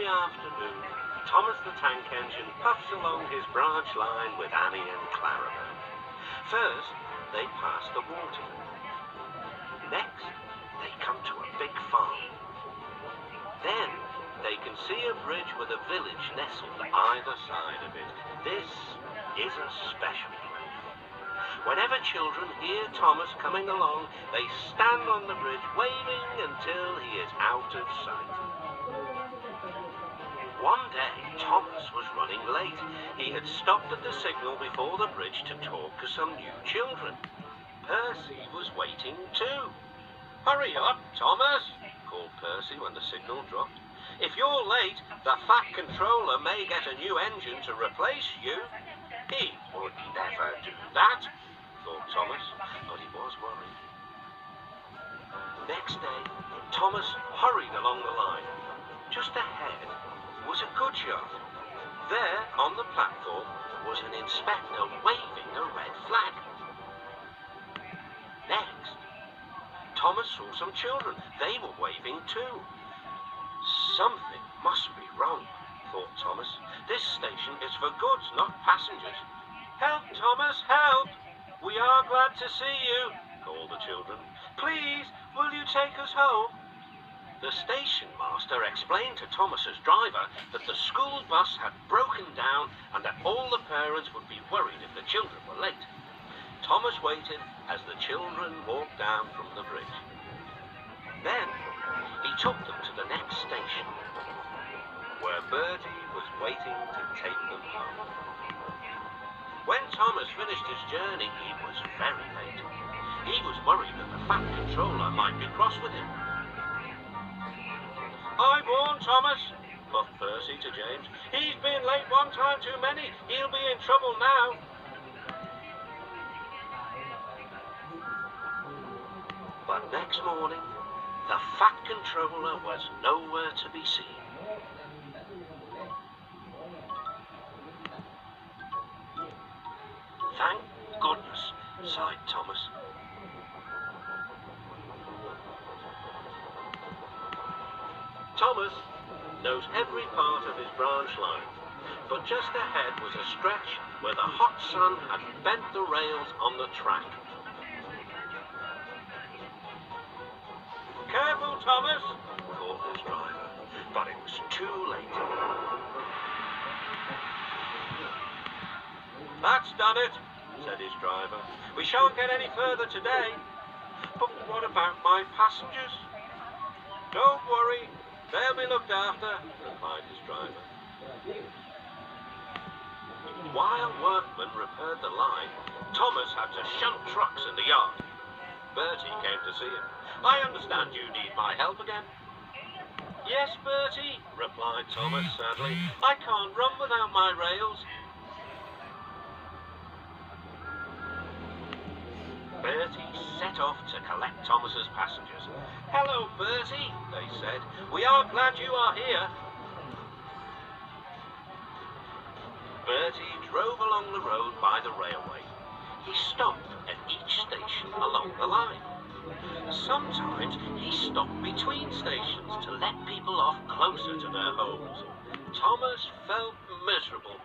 January afternoon, Thomas the Tank Engine puffs along his branch line with Annie and Clarabel. First, they pass the water. Next, they come to a big farm. Then, they can see a bridge with a village nestled either side of it. This is a special place. Whenever children hear Thomas coming along, they stand on the bridge waving until he is out of sight. One day, Thomas was running late. He had stopped at the signal before the bridge to talk to some new children. Percy was waiting too. "Hurry up, Thomas," called Percy when the signal dropped. "If you're late, the Fat Controller may get a new engine to replace you." He would never do that, thought Thomas, but he was worried. Next day, Thomas hurried along the line. Just ahead was a goodyard. There, on the platform, was an inspector waving a red flag. Next, Thomas saw some children. They were waving too. Something must be wrong, thought Thomas. This station is for goods, not passengers. "Help, Thomas, help! We are glad to see you," called the children. "Please, will you take us home?" The station master explained to Thomas's driver that the school bus had broken down and that all the parents would be worried if the children were late. Thomas waited as the children walked down from the bridge. Then he took them to the next station, where Bertie was waiting to take them home. When Thomas finished his journey, he was very late. He was worried that the Fat Controller might be cross with him. "I warned Thomas," bluffed Percy to James. "He's been late one time too many. He'll be in trouble now." But next morning, the Fat Controller was nowhere to be seen. "Thank goodness," sighed Thomas. Thomas knows every part of his branch line, but just ahead was a stretch where the hot sun had bent the rails on the track. "Careful, Thomas," called his driver, but it was too late. "That's done it," said his driver. "We shan't get any further today." "But what about my passengers?" "Don't worry, they'll be looked after," replied his driver. While workmen repaired the line, Thomas had to shunt trucks in the yard. Bertie came to see him. "I understand you need my help again." "Yes, Bertie," replied Thomas sadly. "I can't run without my rails." Bertie set off to collect Thomas's passengers. "Hello, Bertie," they said. "We are glad you are here." Bertie drove along the road by the railway. He stopped at each station along the line. Sometimes he stopped between stations to let people off closer to their homes. Thomas felt miserable.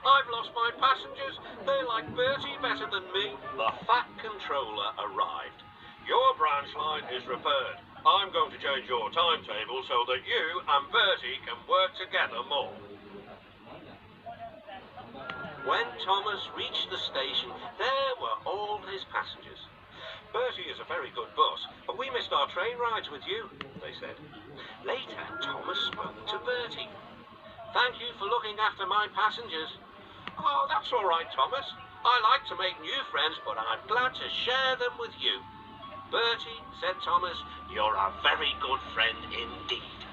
"I've lost my passengers. They like Bertie better than me." The Fat Controller arrived. "Your branch line is repaired. I'm going to change your timetable so that you and Bertie can work together more." When Thomas reached the station, there were all his passengers. "Bertie is a very good boss, but we missed our train rides with you," they said. Later, Thomas spoke to Bertie. "Thank you for looking after my passengers." "Oh, that's all right, Thomas. I like to make new friends, but I'm glad to share them with you." "Bertie," said Thomas, "you're a very good friend indeed."